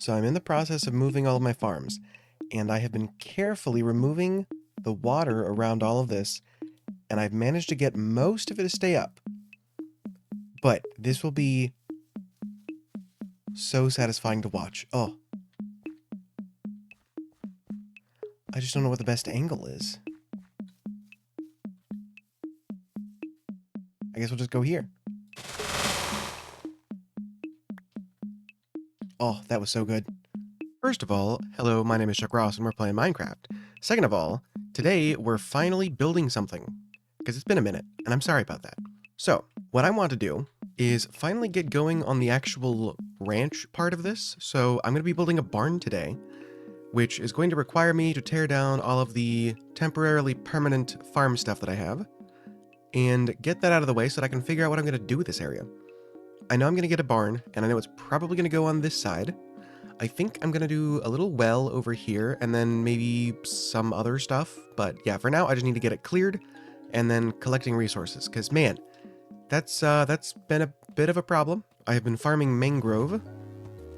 So I'm in the process of moving all of my farms, and I have been carefully removing the water around all of this, and I've managed to get most of it to stay up. But this will be so satisfying to watch. Oh, I just don't know what the best angle is. I guess we'll just go here. Oh, that was so good. First of all, hello, my name is Chuck Ross and we're playing Minecraft. Second of all, today we're finally building something. Because it's been a minute, and I'm sorry about that. So, what I want to do is finally get going on the actual ranch part of this. So I'm going to be building a barn today, which is going to require me to tear down all of the temporarily permanent farm stuff that I have, and get that out of the way so that I can figure out what I'm going to do with this area. I know I'm going to get a barn, and I know it's probably going to go on this side. I think I'm going to do a little well over here, and then maybe some other stuff. But yeah, for now, I just need to get it cleared, and then collecting resources. Because, man, that's been a bit of a problem. I have been farming mangrove,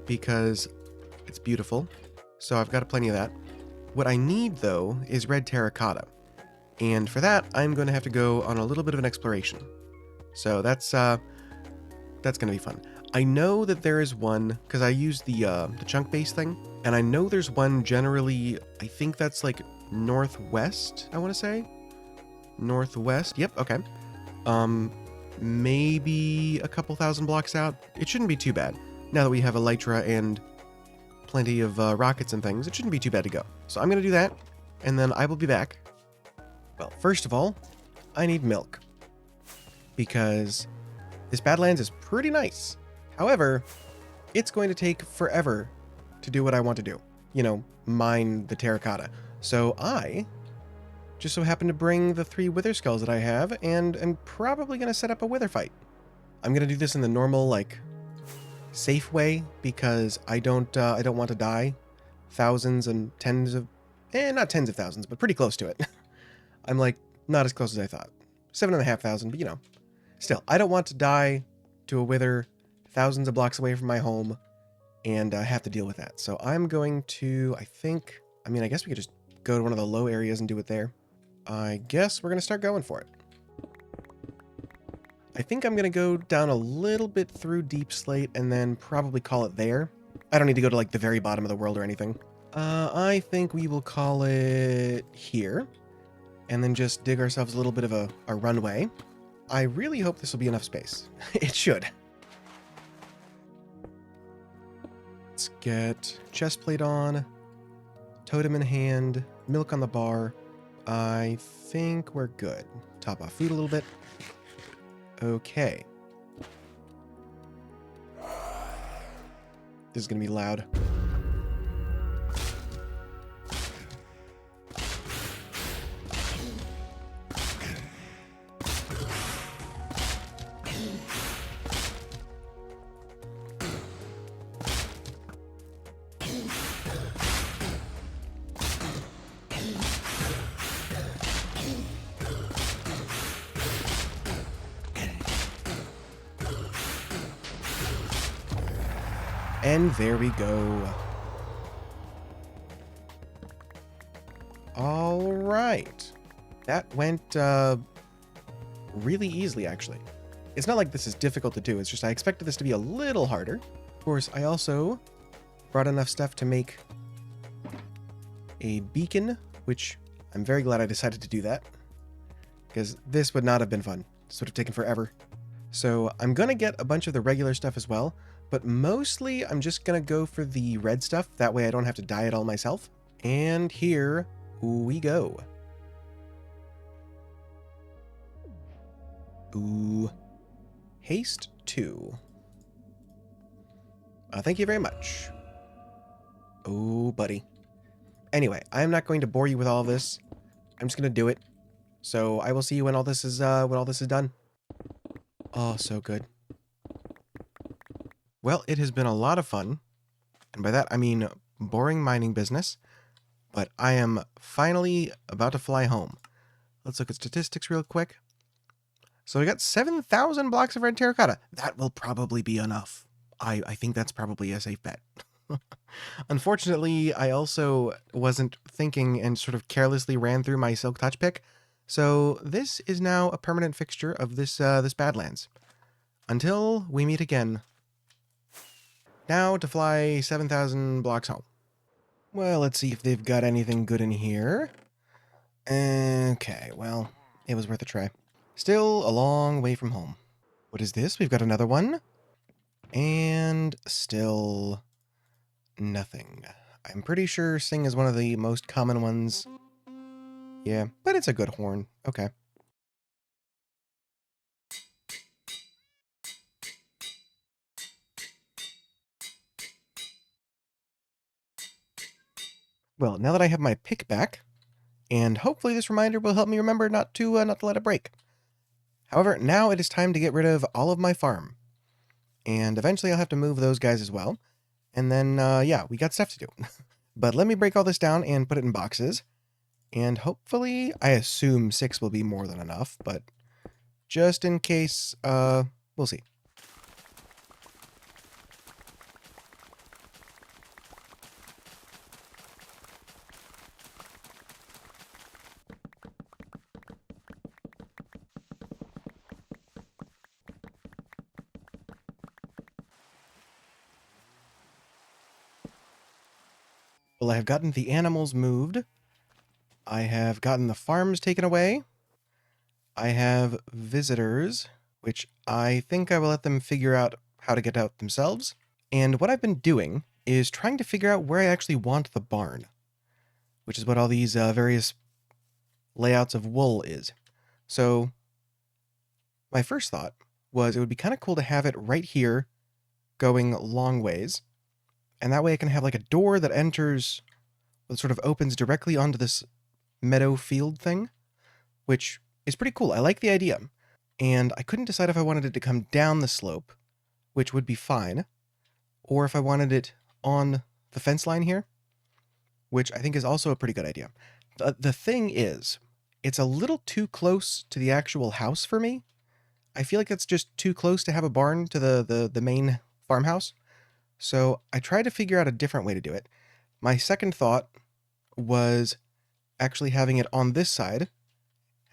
because it's beautiful. So I've got plenty of that. What I need, though, is red terracotta. And for that, I'm going to have to go on a little bit of an exploration. So that's going to be fun. I know that there is one, because I use the chunk base thing, and I know there's one generally, I think that's like northwest, I want to say? Northwest, yep, okay. Maybe a couple thousand blocks out. It shouldn't be too bad. Now that we have elytra and plenty of rockets and things, it shouldn't be too bad to go. So I'm going to do that, and then I will be back. Well, first of all, I need milk. Because this Badlands is pretty nice. However, it's going to take forever to do what I want to do. You know, mine the terracotta. So I just so happen to bring the 3 wither skulls that I have, and I'm probably going to set up a wither fight. I'm going to do this in the normal, like, safe way, because I don't want to die thousands and tens of... not tens of thousands, but pretty close to it. I'm, like, not as close as I thought. 7,500, but you know. Still, I don't want to die to a wither thousands of blocks away from my home and have to deal with that. So I'm going to, I guess we could just go to one of the low areas and do it there. I guess we're going to start going for it. I think I'm going to go down a little bit through Deep Slate and then probably call it there. I don't need to go to like the very bottom of the world or anything. I think we will call it here and then just dig ourselves a little bit of a runway. I really hope this will be enough space. It should. Let's get chest plate on, totem in hand, milk on the bar. I think we're good. Top off food a little bit. Okay. This is going to be loud. And there we go. All right. That went really easily, actually. It's not like this is difficult to do. It's just I expected this to be a little harder. Of course, I also brought enough stuff to make a beacon, which I'm very glad I decided to do that, because this would not have been fun. This would have taken forever. So I'm going to get a bunch of the regular stuff as well, but mostly I'm just going to go for the red stuff. That way I don't have to dye it all myself. And here we go. Ooh. Haste 2. Thank you very much. Oh, buddy. Anyway, I'm not going to bore you with all of this. I'm just going to do it. So I will see you when all this is done. Oh, so good. Well, it has been a lot of fun. And by that, I mean boring mining business. But I am finally about to fly home. Let's look at statistics real quick. So we got 7,000 blocks of red terracotta. That will probably be enough. I think that's probably a safe bet. Unfortunately, I also wasn't thinking and sort of carelessly ran through my Silk Touch pick, so this is now a permanent fixture of this Badlands. Until we meet again. Now to fly 7,000 blocks home. Well, let's see if they've got anything good in here. Okay, well, it was worth a try. Still a long way from home. What is this? We've got another one. And still nothing. I'm pretty sure Sing is one of the most common ones. Yeah, but it's a good horn. Okay. Well, now that I have my pick back, and hopefully this reminder will help me remember not to let it break. However, now it is time to get rid of all of my farm. And eventually I'll have to move those guys as well. And then, yeah, we got stuff to do. But let me break all this down and put it in boxes. And hopefully, I assume 6 will be more than enough, but just in case, we'll see. Well, I have gotten the animals moved. I have gotten the farms taken away. I have visitors, which I think I will let them figure out how to get out themselves. And what I've been doing is trying to figure out where I actually want the barn, which is what all these various layouts of wool is. So my first thought was it would be kind of cool to have it right here going long ways. And that way I can have like a door that enters, that sort of opens directly onto this meadow field thing, which is pretty cool. I like the idea. And I couldn't decide if I wanted it to come down the slope, which would be fine, or if I wanted it on the fence line here, which I think is also a pretty good idea. The thing is, it's a little too close to the actual house for me. I feel like it's just too close to have a barn to the main farmhouse. So I tried to figure out a different way to do it. My second thought was actually having it on this side,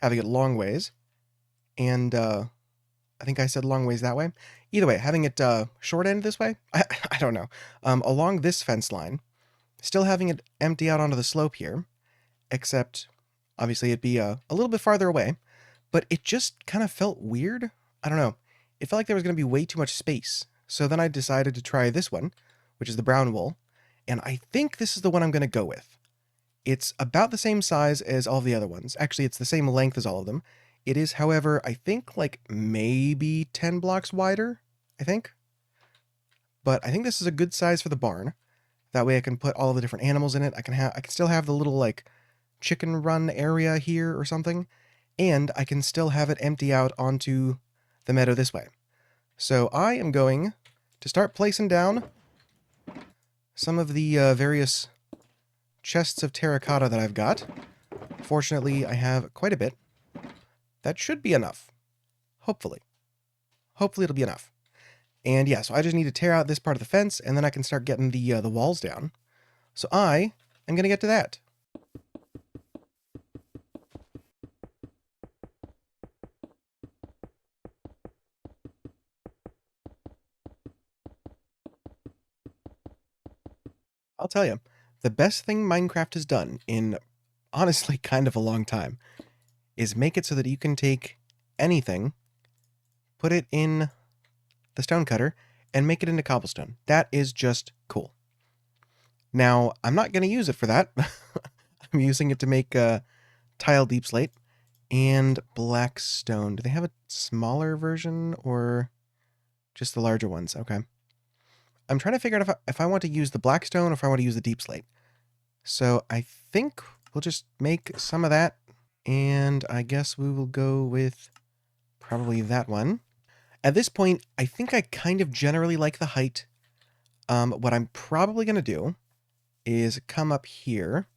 having it long ways, and I think I said long ways that way. Either way, having it short end this way, I don't know, along this fence line, still having it empty out onto the slope here, except obviously it'd be a little bit farther away, but it just kind of felt weird. I don't know. It felt like there was going to be way too much space. So then I decided to try this one, which is the brown wool, and I think this is the one I'm going to go with. It's about the same size as all the other ones. Actually, it's the same length as all of them. It is, however, I think like maybe 10 blocks wider, I think. But I think this is a good size for the barn. That way I can put all of the different animals in it. I can still have the little like chicken run area here or something, and I can still have it empty out onto the meadow this way. So I am going to start placing down some of the various chests of terracotta that I've got. Fortunately, I have quite a bit. That should be enough. Hopefully. Hopefully it'll be enough. And yeah, so I just need to tear out this part of the fence, and then I can start getting the walls down. So I am going to get to that. I'll tell you, the best thing Minecraft has done in honestly kind of a long time is make it so that you can take anything, put it in the stone cutter, and make it into cobblestone. That is just cool. Now, I'm not going to use it for that. I'm using it to make tile deep slate and black stone. Do they have a smaller version or just the larger ones? Okay. I'm trying to figure out if I want to use the black stone or if I want to use the deep slate. So I think we'll just make some of that, and I guess we will go with probably that one. At this point, I think I kind of generally like the height. What I'm probably going to do is come up here.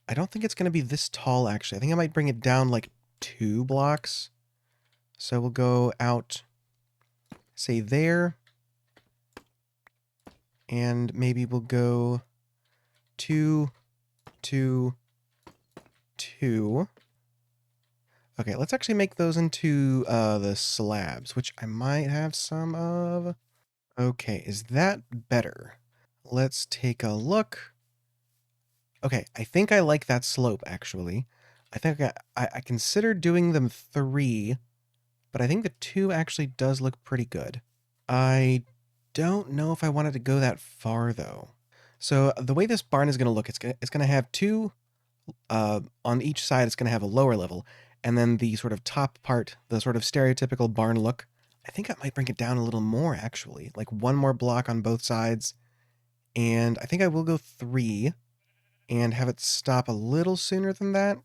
I don't think it's going to be this tall, actually. I think I might bring it down like 2 blocks. So we'll go out, say there, and maybe we'll go 2, 2, 2. Okay, let's actually make those into the slabs, which I might have some of. Okay, is that better? Let's take a look. Okay, I think I like that slope, actually. I think I considered doing them 3, but I think the 2 actually does look pretty good. I don't know if I wanted to go that far, though. So the way this barn is going to look, it's going to have 2, on each side it's going to have a lower level, and then the sort of top part, the sort of stereotypical barn look, I think I might bring it down a little more, actually. Like 1 more block on both sides, and I think I will go 3, and have it stop a little sooner than that.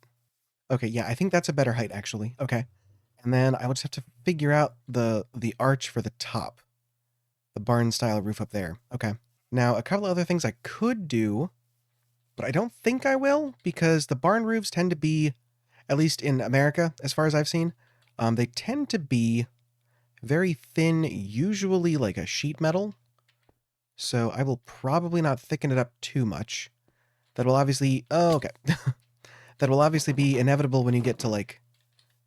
Okay, yeah, I think that's a better height, actually. Okay. And then I will just have to figure out the arch for the top. The barn-style roof up there. Okay. Now, a couple of other things I could do, but I don't think I will, because the barn roofs tend to be, at least in America, as far as I've seen, they tend to be very thin, usually like a sheet metal. So I will probably not thicken it up too much. That will obviously... Oh, okay. That will obviously be inevitable when you get to, like,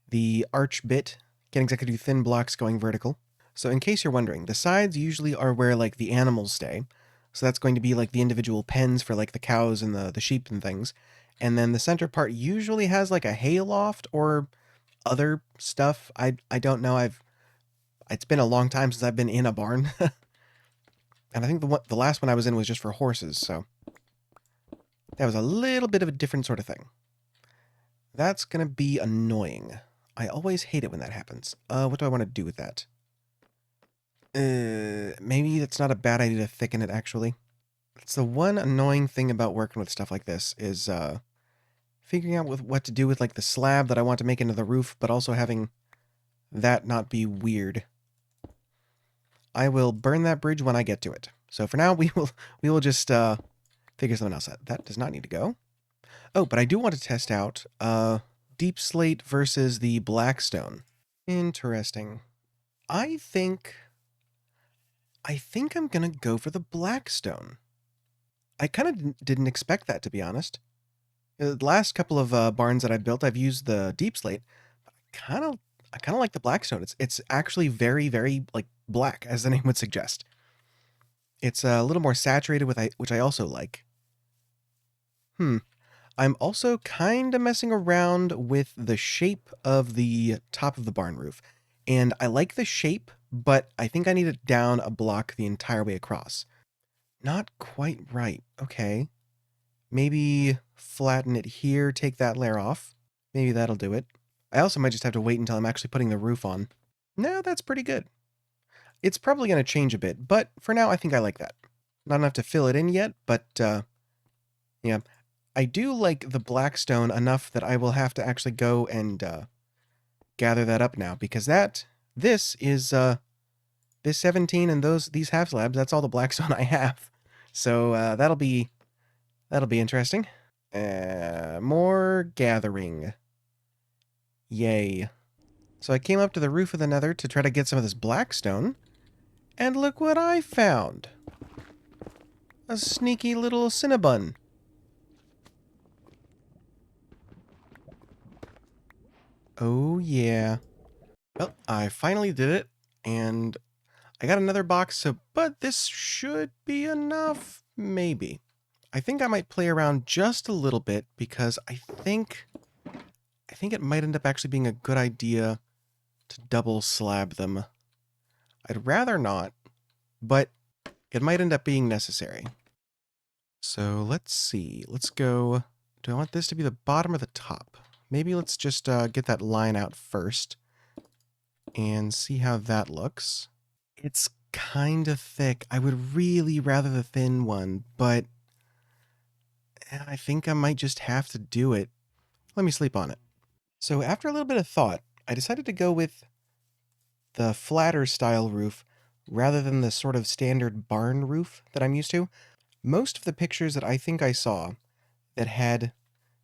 the arch bit. Can't exactly do thin blocks going vertical. So in case you're wondering, the sides usually are where, like, the animals stay. So that's going to be, like, the individual pens for, like, the cows and the sheep and things. And then the center part usually has, like, a hay loft or other stuff. I don't know. It's been a long time since I've been in a barn. And I think the last one I was in was just for horses, so that was a little bit of a different sort of thing. That's going to be annoying. I always hate it when that happens. What do I want to do with that? Maybe that's not a bad idea to thicken it, actually. It's the one annoying thing about working with stuff like this is figuring out what to do with, like, the slab that I want to make into the roof, but also having that not be weird. I will burn that bridge when I get to it. So for now, we will just figure something else out. That does not need to go. Oh, but I do want to test out deep slate versus the blackstone. Interesting. I think I'm gonna go for the blackstone. I kind of didn't expect that, to be honest. The last couple of barns that I built, I've used the deep slate. I kind of like the blackstone. It's actually very, very, like, black, as the name would suggest. It's a little more saturated, which I also like. I'm also kind of messing around with the shape of the top of the barn roof. And I like the shape, but I think I need it down a block the entire way across. Not quite right. Okay. Maybe flatten it here, take that layer off. Maybe that'll do it. I also might just have to wait until I'm actually putting the roof on. No, that's pretty good. It's probably going to change a bit, but for now I think I like that. Not enough to fill it in yet, but yeah. I do like the blackstone enough that I will have to actually go and gather that up now, because this is this 17 and these half slabs, that's all the blackstone I have. So that'll be interesting. More gathering. Yay. So I came up to the roof of the Nether to try to get some of this blackstone, and look what I found. A sneaky little Cinnabon. Oh, yeah. Well, I finally did it, and I got another box, but this should be enough, maybe. I think I might play around just a little bit, because I think it might end up actually being a good idea to double slab them. I'd rather not, but it might end up being necessary. So let's see. Let's go... Do I want this to be the bottom or the top? Maybe let's just get that line out first and see how that looks. It's kind of thick. I would really rather the thin one, but I think I might just have to do it. Let me sleep on it. So after a little bit of thought, I decided to go with the flatter style roof rather than the sort of standard barn roof that I'm used to. Most of the pictures that I think I saw that had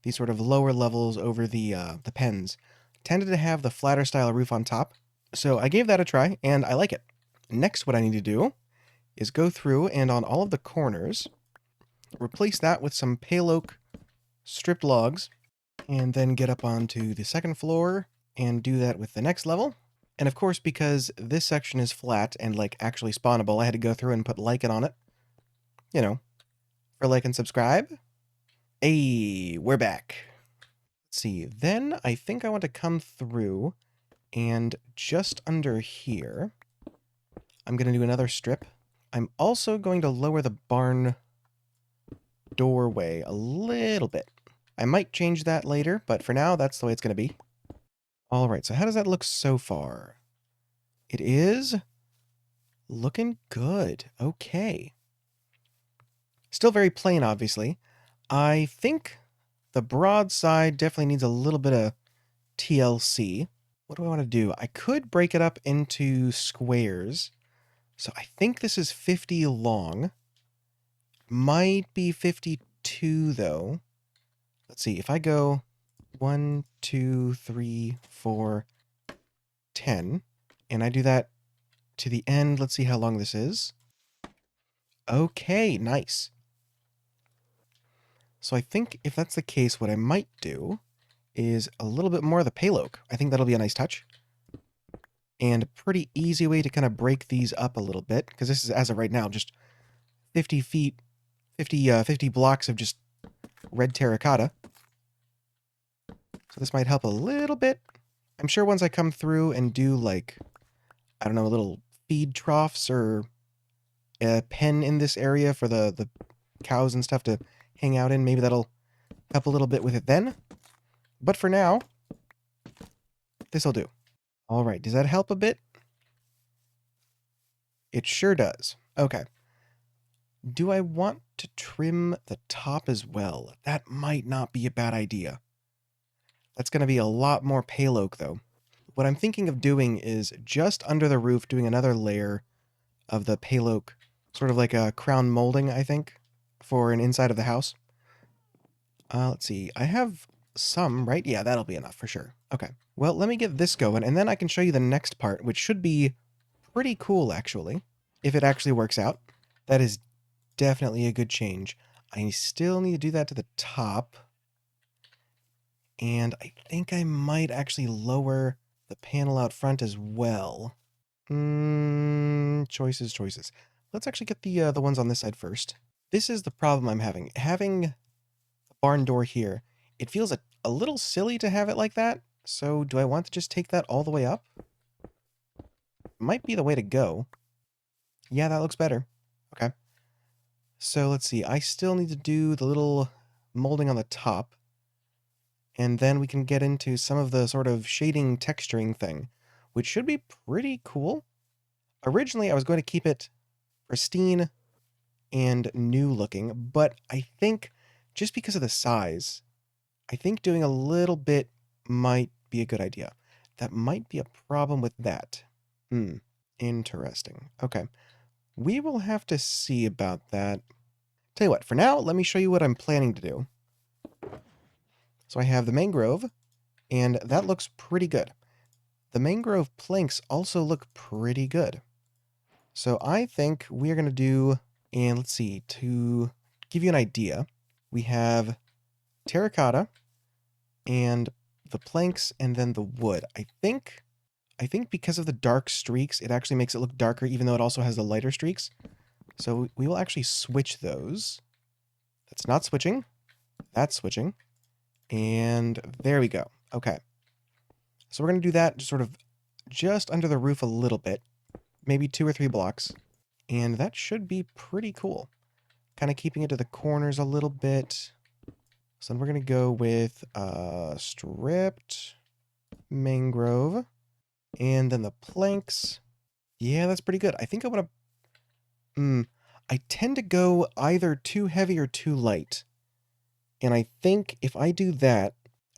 these sort of lower levels over the pens tended to have the flatter style roof on top. So I gave that a try, and I like it. Next, what I need to do is go through and on all of the corners, replace that with some pale oak stripped logs, and then get up onto the second floor and do that with the next level. And of course, because this section is flat and like actually spawnable, I had to go through and put lichen on it. You know, for like and subscribe. Hey, we're back. Let's see, then I think I want to come through and just under here, I'm going to do another strip. I'm also going to lower the barn doorway a little bit. I might change that later, but for now, that's the way it's going to be. All right, so how does that look so far? It is looking good. Okay. Still very plain, obviously. I think the broad side definitely needs a little bit of TLC. What do I want to do? I could break it up into squares. So I think this is 50 long. Might be 52, though. Let's see. If I go 1, 2, 3, 4, 10, and I do that to the end, let's see how long this is. Okay, nice. So I think if that's the case, what I might do is a little bit more of the pale oak. I think that'll be a nice touch. And a pretty easy way to kind of break these up a little bit, because this is, as of right now, just 50 feet, 50 blocks of just red terracotta. So this might help a little bit. I'm sure once I come through and do, like, I don't know, little feed troughs or a pen in this area for the cows and stuff to hang out in, maybe that'll help a little bit with it then. But for now, this'll do. All right, does that help a bit? It sure does. Okay. Do I want to trim the top as well? That might not be a bad idea. That's going to be a lot more pale oak, though. What I'm thinking of doing is just under the roof doing another layer of the pale oak, sort of like a crown molding, I think, for an inside of the house. Let's see. I have some, right? Yeah, that'll be enough for sure. Okay. Well, let me get this going, and then I can show you the next part, which should be pretty cool, actually, if it actually works out. That is definitely a good change. I still need to do that to the top. And I think I might actually lower the panel out front as well. Choices. Let's actually get the ones on this side first. This is the problem I'm having. Having the barn door here, it feels a little silly to have it like that. So do I want to just take that all the way up? Might be the way to go. Yeah, that looks better. Okay. So let's see. I still need to do the little molding on the top. And then we can get into some of the sort of shading texturing thing, which should be pretty cool. Originally, I was going to keep it pristine and new looking, but I think just because of the size, I think doing a little bit might be a good idea. That might be a problem with that. Interesting. Okay. We will have to see about that. Tell you what, for now, let me show you what I'm planning to do. So I have the mangrove, and that looks pretty good. The mangrove planks also look pretty good. So I think we're going to do, and let's see, to give you an idea, we have terracotta and the planks and then the wood. I think because of the dark streaks, it actually makes it look darker, even though it also has the lighter streaks. So we will actually switch those. That's not switching. That's switching. And there we go. Okay. So we're going to do that just under the roof a little bit. Maybe 2 or 3 blocks. And that should be pretty cool. Kind of keeping it to the corners a little bit. So then we're going to go with stripped mangrove. And then the planks. Yeah, that's pretty good. I think I want to... I tend to go either too heavy or too light. And I think if I do that,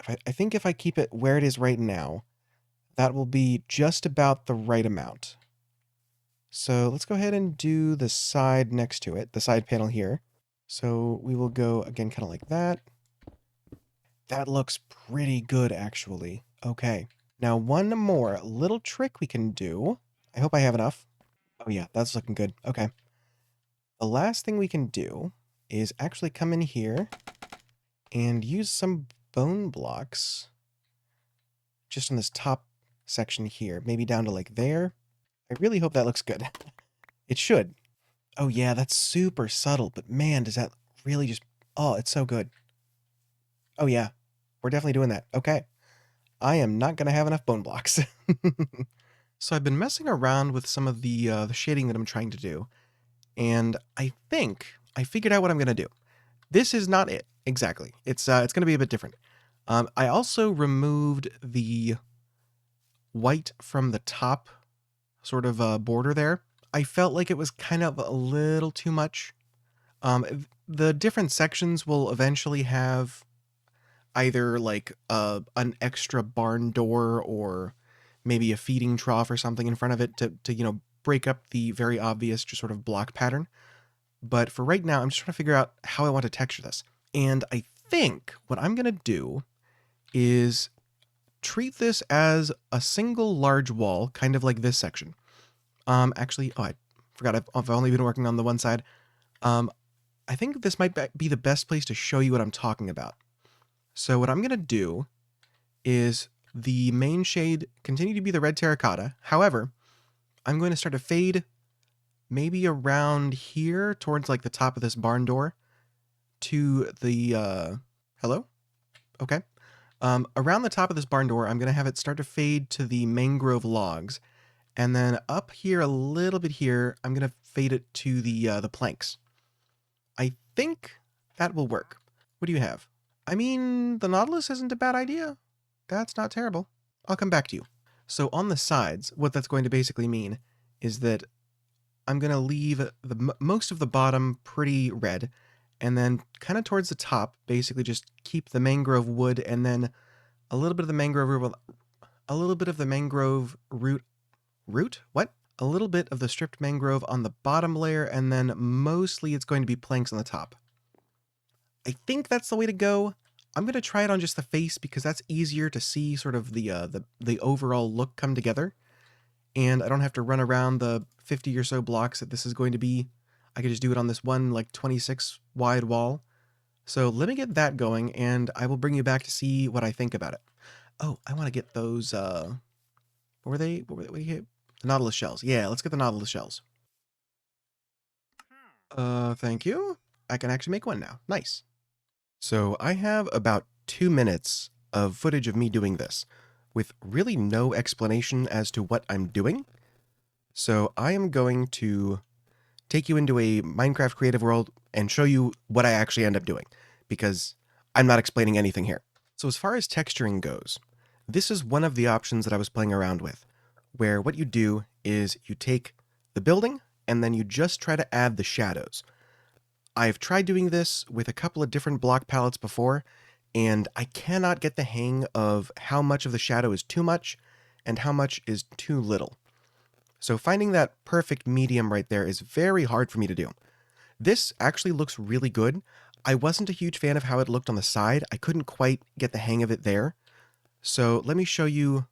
I think if I keep it where it is right now, that will be just about the right amount. So let's go ahead and do the side next to it, the side panel here. So we will go, again, kind of like that. That looks pretty good, actually. Okay. Now, one more little trick we can do. I hope I have enough. Oh, yeah, that's looking good. Okay. The last thing we can do is actually come in here and use some bone blocks just on this top section here, maybe down to like there. I really hope that looks good. It should. Oh yeah, that's super subtle, but man, does that really just... Oh, it's so good. Oh yeah, we're definitely doing that. Okay. I am not going to have enough bone blocks. So I've been messing around with some of the shading that I'm trying to do, and I think I figured out what I'm going to do. This is not it, exactly. It's going to be a bit different. I also removed the white from the top sort of border there. I felt like it was kind of a little too much. The different sections will eventually have either like an extra barn door or maybe a feeding trough or something in front of it to break up the very obvious just sort of block pattern. But for right now, I'm just trying to figure out how I want to texture this. And I think what I'm going to do is treat this as a single large wall, kind of like this section. Actually, I forgot I've only been working on the one side. I think this might be the best place to show you what I'm talking about. So what I'm going to do is the main shade continue to be the red terracotta. However, I'm going to start to fade maybe around here towards like the top of this barn door to the, hello? Okay. Around the top of this barn door, I'm going to have it start to fade to the mangrove logs. And then up here a little bit here, I'm going to fade it to the planks. I think that will work. What do you have? I mean, the Nautilus isn't a bad idea. That's not terrible. I'll come back to you. So on the sides, what that's going to basically mean is that I'm going to leave most of the bottom pretty red, and then kind of towards the top, basically just keep the mangrove wood and then a little bit of the mangrove root, a little bit of the mangrove root? What? A little bit of the stripped mangrove on the bottom layer, and then mostly it's going to be planks on the top. I think that's the way to go. I'm going to try it on just the face because that's easier to see sort of the overall look come together. And I don't have to run around the 50 or so blocks that this is going to be. I could just do it on this one like 26 wide wall. So let me get that going and I will bring you back to see what I think about it. Oh, I want to get those, what were they? The Nautilus shells. Yeah, let's get the Nautilus shells. Thank you. I can actually make one now. Nice. So I have about 2 minutes of footage of me doing this, with really no explanation as to what I'm doing. So I am going to take you into a Minecraft creative world and show you what I actually end up doing, because I'm not explaining anything here. So as far as texturing goes, this is one of the options that I was playing around with, where what you do is you take the building and then you just try to add the shadows. I've tried doing this with a couple of different block palettes before, and I cannot get the hang of how much of the shadow is too much and how much is too little. So finding that perfect medium right there is very hard for me to do. This actually looks really good. I wasn't a huge fan of how it looked on the side. I couldn't quite get the hang of it there. So let me show you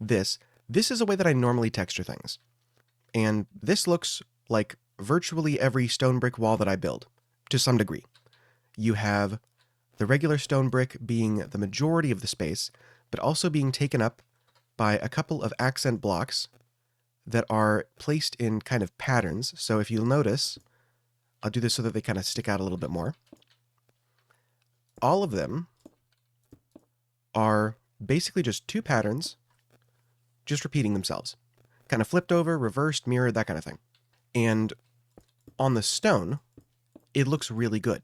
this. This is a way that I normally texture things. And this looks like virtually every stone brick wall that I build, to some degree. You have the regular stone brick being the majority of the space, but also being taken up by a couple of accent blocks that are placed in kind of patterns. So if you'll notice, I'll do this so that they kind of stick out a little bit more. All of them are basically just two patterns, just repeating themselves. Kind of flipped over, reversed, mirrored, that kind of thing. And on the stone, it looks really good.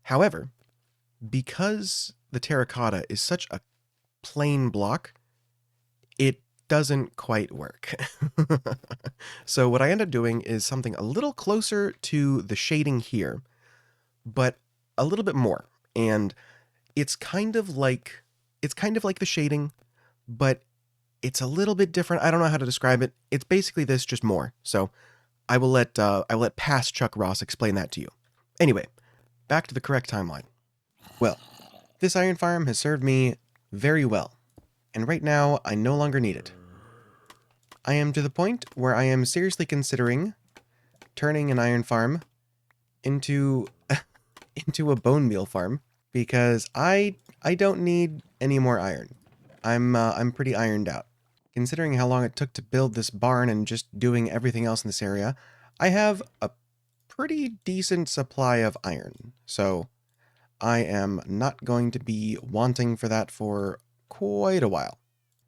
However, because the terracotta is such a plain block, it doesn't quite work. So what I end up doing is something a little closer to the shading here, but a little bit more. And it's kind of like the shading, but it's a little bit different. I don't know how to describe it. It's basically this, just more. So I will let past Chuck Ross explain that to you. Anyway, back to the correct timeline. Well, this iron farm has served me very well, and right now I no longer need it. I am to the point where I am seriously considering turning an iron farm into into a bone meal farm because I don't need any more iron. I'm pretty ironed out. Considering how long it took to build this barn and just doing everything else in this area, I have a pretty decent supply of iron. So I am not going to be wanting for that for quite a while.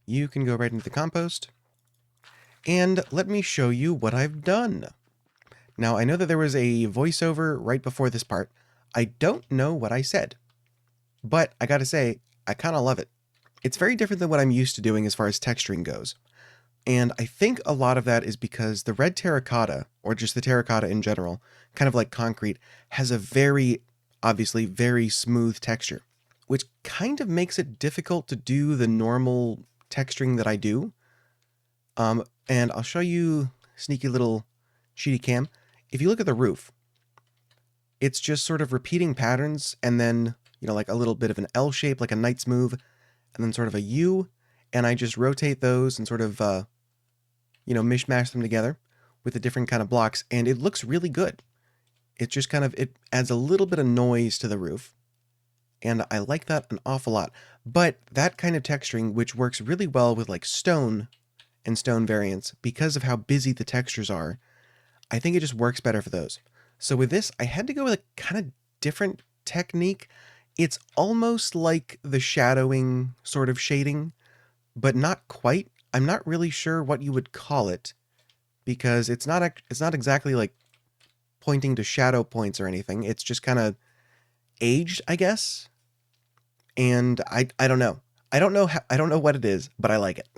You can go right into the compost. And let me show you what I've done. Now, I know that there was a voiceover right before this part. I don't know what I said, but I gotta say, I kind of love it. It's very different than what I'm used to doing as far as texturing goes. And I think a lot of that is because the red terracotta, or just the terracotta in general, kind of like concrete, has a very, obviously, very smooth texture, which kind of makes it difficult to do the normal texturing that I do. And I'll show you sneaky little cheaty cam. If you look at the roof, it's just sort of repeating patterns and then, like a little bit of an L shape, like a knight's move, and then sort of a U, and I just rotate those and sort of, mishmash them together with the different kind of blocks, and it looks really good. It just kind of, it adds a little bit of noise to the roof, and I like that an awful lot. But that kind of texturing, which works really well with like stone and stone variants, because of how busy the textures are, I think it just works better for those. So with this, I had to go with a kind of different technique. It's almost like the shadowing sort of shading, but not quite. I'm not really sure what you would call it because it's not exactly like pointing to shadow points or anything. It's just kind of aged, I guess. And I don't know. I don't know what it is, but I like it.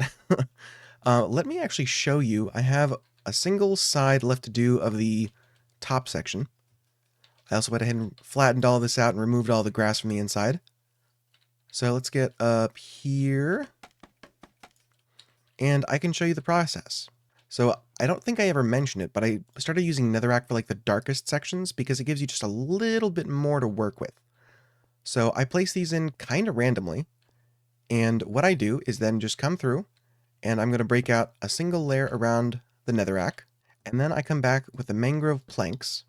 Let me actually show you. I have a single side left to do of the top section. I also went ahead and flattened all this out and removed all the grass from the inside. So let's get up here. And I can show you the process. So I don't think I ever mentioned it, but I started using netherrack for like the darkest sections because it gives you just a little bit more to work with. So I place these in kind of randomly. And what I do is then just come through and I'm going to break out a single layer around the netherrack. And then I come back with the mangrove planks.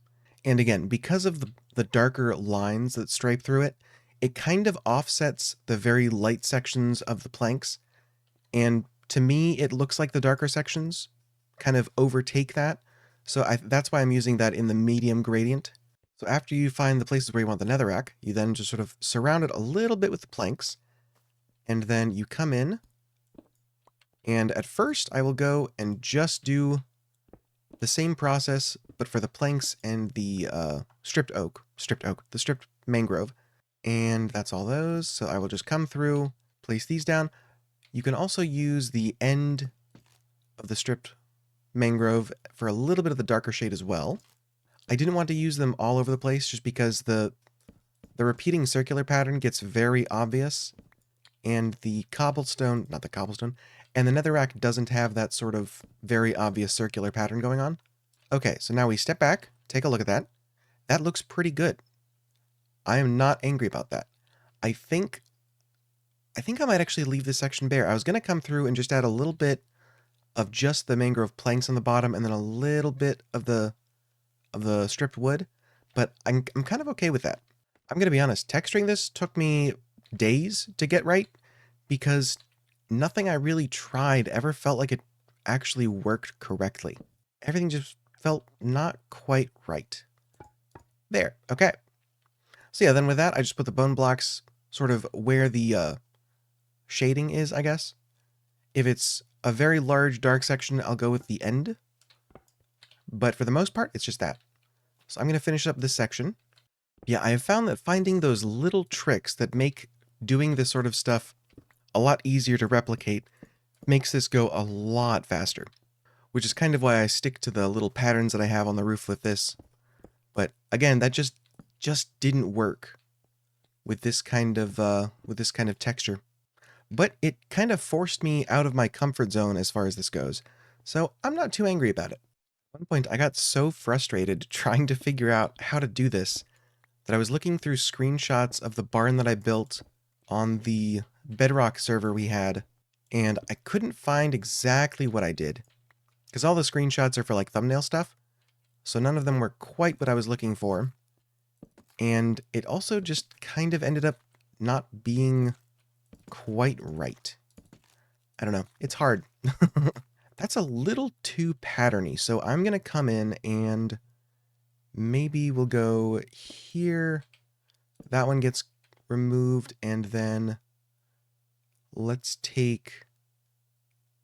And again, because of the darker lines that stripe through it, it kind of offsets the very light sections of the planks. And to me, it looks like the darker sections kind of overtake that. So that's why I'm using that in the medium gradient. So after you find the places where you want the netherrack, you then just sort of surround it a little bit with the planks. And then you come in. And at first, I will go and just do the same process, but for the planks and the the stripped mangrove. And that's all those. So I will just come through, place these down. You can also use the end of the stripped mangrove for a little bit of the darker shade as well. I didn't want to use them all over the place just because the repeating circular pattern gets very obvious, and the cobblestone, not the cobblestone, and the netherrack doesn't have that sort of very obvious circular pattern going on. Okay, so now we step back, take a look at that. That looks pretty good. I am not angry about that. I think I might actually leave this section bare. I was going to come through and just add a little bit of just the mangrove planks on the bottom and then a little bit of the stripped wood, but I'm kind of okay with that. I'm going to be honest, texturing this took me days to get right because nothing I really tried ever felt like it actually worked correctly. Everything just felt not quite right. There, okay. So yeah, then with that, I just put the bone blocks sort of where the shading is, I guess. If it's a very large dark section, I'll go with the end. But for the most part, it's just that. So I'm going to finish up this section. Yeah, I have found that finding those little tricks that make doing this sort of stuff a lot easier to replicate makes this go a lot faster. Which is kind of why I stick to the little patterns that I have on the roof with this. But again, that just didn't work with this kind of texture. But it kind of forced me out of my comfort zone as far as this goes. So I'm not too angry about it. At one point, I got so frustrated trying to figure out how to do this that I was looking through screenshots of the barn that I built on the Bedrock server we had, and I couldn't find exactly what I did. Because all the screenshots are for like thumbnail stuff, so none of them were quite what I was looking for. And it also just kind of ended up not being quite right. I don't know. It's hard. That's a little too patterny. So I'm going to come in and maybe we'll go here. That one gets removed. And then let's take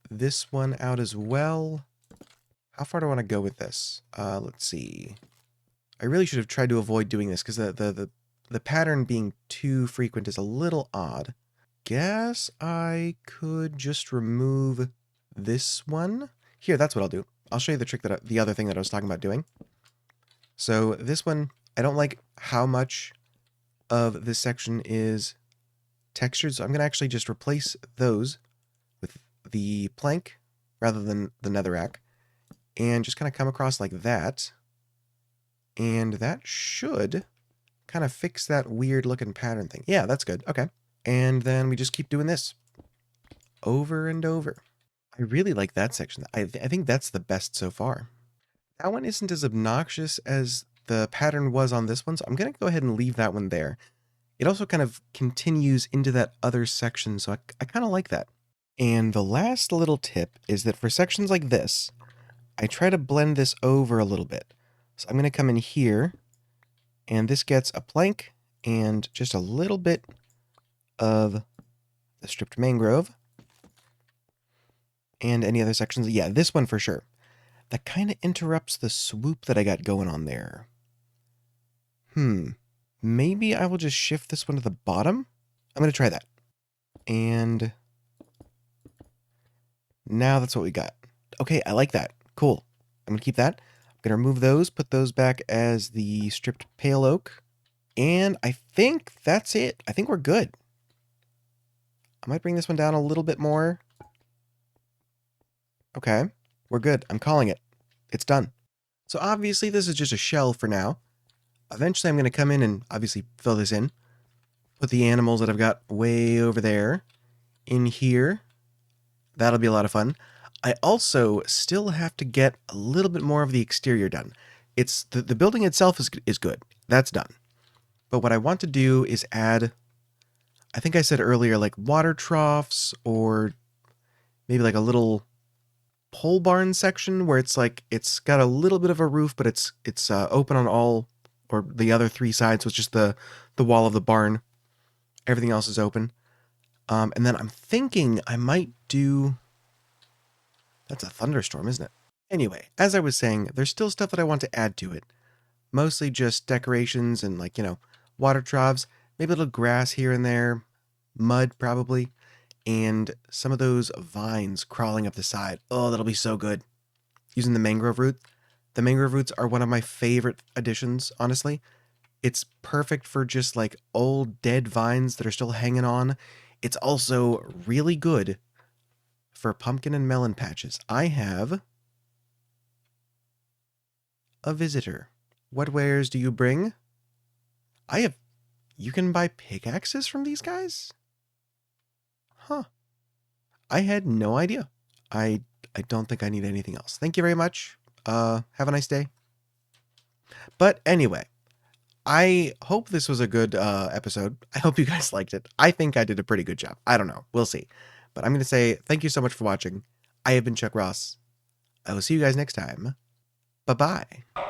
this one out as well. How far do I want to go with this? Let's see. I really should have tried to avoid doing this because the pattern being too frequent is a little odd. Guess I could just remove this one. Here, that's what I'll do. I'll show you the trick the other thing that I was talking about doing. So this one, I don't like how much of this section is textured, so I'm going to actually just replace those with the plank rather than the netherrack, and just kind of come across like that. And that should kind of fix that weird looking pattern thing. Yeah, that's good. Okay. And then we just keep doing this over and over. I really like that section. I think that's the best so far. That one isn't as obnoxious as the pattern was on this one, so I'm going to go ahead and leave that one there. It also kind of continues into that other section, so I kind of like that. And the last little tip is that for sections like this, I try to blend this over a little bit. So I'm going to come in here, and this gets a plank and just a little bit of the stripped mangrove. And any other sections? Yeah, this one for sure. That kind of interrupts the swoop that I got going on there. Maybe I will just shift this one to the bottom. I'm going to try that. And now that's what we got. Okay, I like that. Cool. I'm going to keep that. I'm going to remove those, put those back as the stripped pale oak. And I think that's it. I think we're good. I might bring this one down a little bit more. Okay, we're good. I'm calling it. It's done. So obviously this is just a shell for now. Eventually I'm going to come in and obviously fill this in. Put the animals that I've got way over there in here. That'll be a lot of fun. I also still have to get a little bit more of the exterior done. It's the building itself is good. That's done. But what I want to do is add, I think I said earlier, like water troughs or maybe like a little pole barn section where it's like it's got a little bit of a roof, but it's open on all or the other three sides. So it's just the wall of the barn. Everything else is open. And then I'm thinking I might do. That's a thunderstorm, isn't it? Anyway, as I was saying, there's still stuff that I want to add to it. Mostly just decorations and like, water troughs, maybe a little grass here and there, mud probably, and some of those vines crawling up the side. Oh, that'll be so good. Using the mangrove root. The mangrove roots are one of my favorite additions, honestly. It's perfect for just like old dead vines that are still hanging on. It's also really good for pumpkin and melon patches. I have a visitor. What wares do you bring? You can buy pickaxes from these guys? Huh. I had no idea. I don't think I need anything else. Thank you very much. Have a nice day. But anyway, I hope this was a good episode. I hope you guys liked it. I think I did a pretty good job. I don't know. We'll see. But I'm going to say thank you so much for watching. I have been Chuck Ross. I will see you guys next time. Bye-bye.